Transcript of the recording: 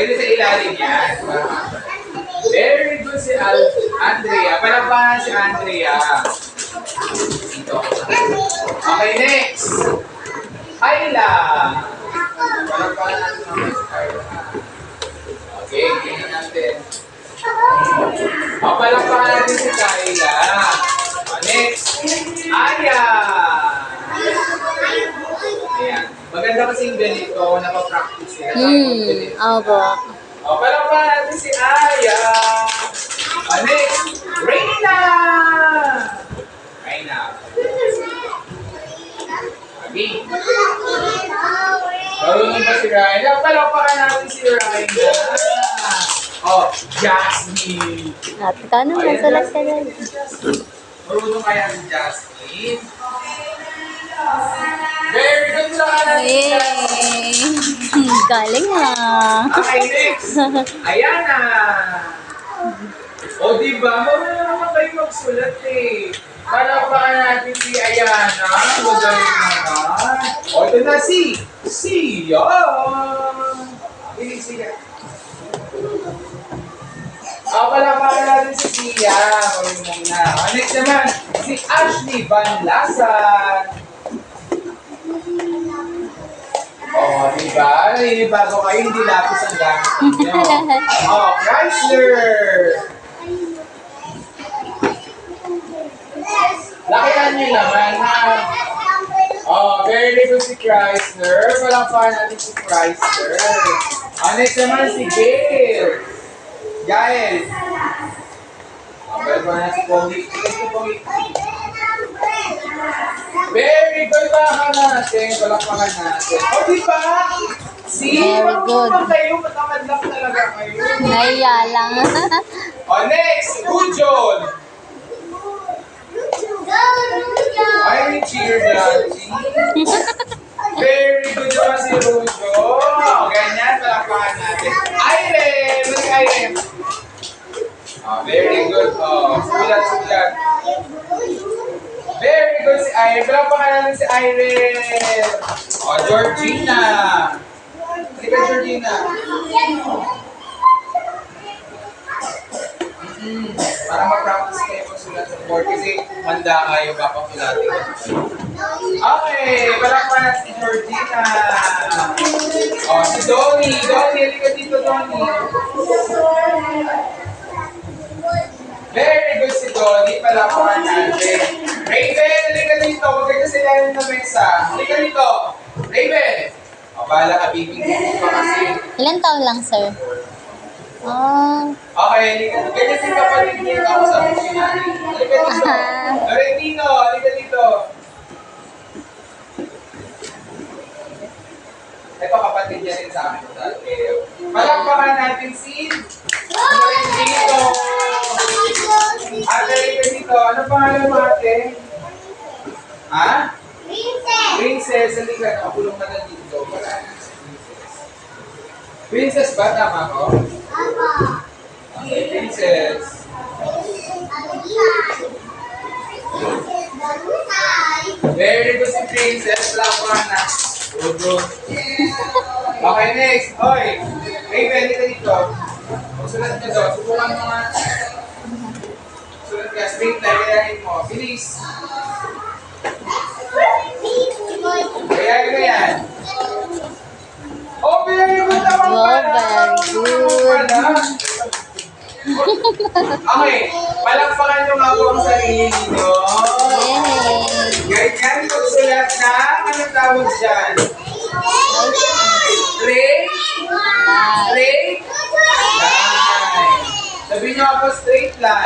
Pwede sa ilalim yan. Very good si Andrea. Palapahan si Andrea. Dito. Okay, next. Ayla. Palapahan natin naman si Ayla. Okay, tingnan natin. Palapahan natin si Ayla. Next. Aya. Ayan. Maganda kasi yung ganito, napapractice sila. Opo. Palapahan natin si Aya. Next. Reina. Reina. Okay. Marunong ba si Reina? Palapahan natin si Reina. Jasmine. At ikaw naman, sulat ka dyan. Marunong kaya si Jasmine? Very good sa kanan. Yay! Galing Okay, next. Ayana. O diba, marunong naman kayo magsulat eh. Palapakan natin si Ayana. Magaling naman. O ito na si Sia. Siya. Palapakan natin si Sia. Marunong na. Next naman, si Ashley Van Lasan. Diba? Bago kayo, hindi lapis ang gamit ninyo. Chrysler! Lakihan nyo naman, ha? Very good si Chrysler. Palapakan natin si Chrysler. Next naman si Gail. Gail. Palapakan natin si Pogi. Very good ba natin? Palapakan natin. Diba? Very good. Kayo, matamad lang talaga kayo. Naiya lang. Next, Rujon. Ay, cheer dyan. Very good naman si Rujon. Ganyan, palapakan natin. Irene! Balik Irene. Very good. Sulat. Very good si Irene. Palapakan natin si Irene. Georgina. Sige, Georgina. Para mag-practice kayo magsulat ng board kasi manda kayo papakulatin. Okay, palapakan natin si Georgina. Si Donnie. Donnie, halika dito, Donnie. Very good si Donnie. Palapakan natin. Raven, halika dito. Huwag kayo sa ilalim ng mesa. Halika dito. Raven. Bahala ka, bibigyan pa kasi. Ilan taon lang, sir? Okay, ganyan si kapatid niya ako sa buhay natin. Halika dito. Lorentino, halika dito. Ito kapatid niya rin sa amin. Palakpakan natin si Lorentino. Ate, halika dito. Ano pangalan mo, ate? Ha? Princess, halika. Nakakulong ka na dito. Princess ba? Tama ko? Okay, Princess. Very good si Princess. Lapan na. Good. Okay, next. Hoy. Raven, dito dito. Magsulat ka doon. Subukan mo nga. Sulat ka. Straight line. Kayahin mo. Bilis. Kayahin mo yan. Very good naman pala. Very good. Okay, palakpakan nyo nga po ang sarili ninyo. Ganyan, magsulat na. Anong tawag dyan? Straight? Straight? Line. Sabihin nyo ako straight line.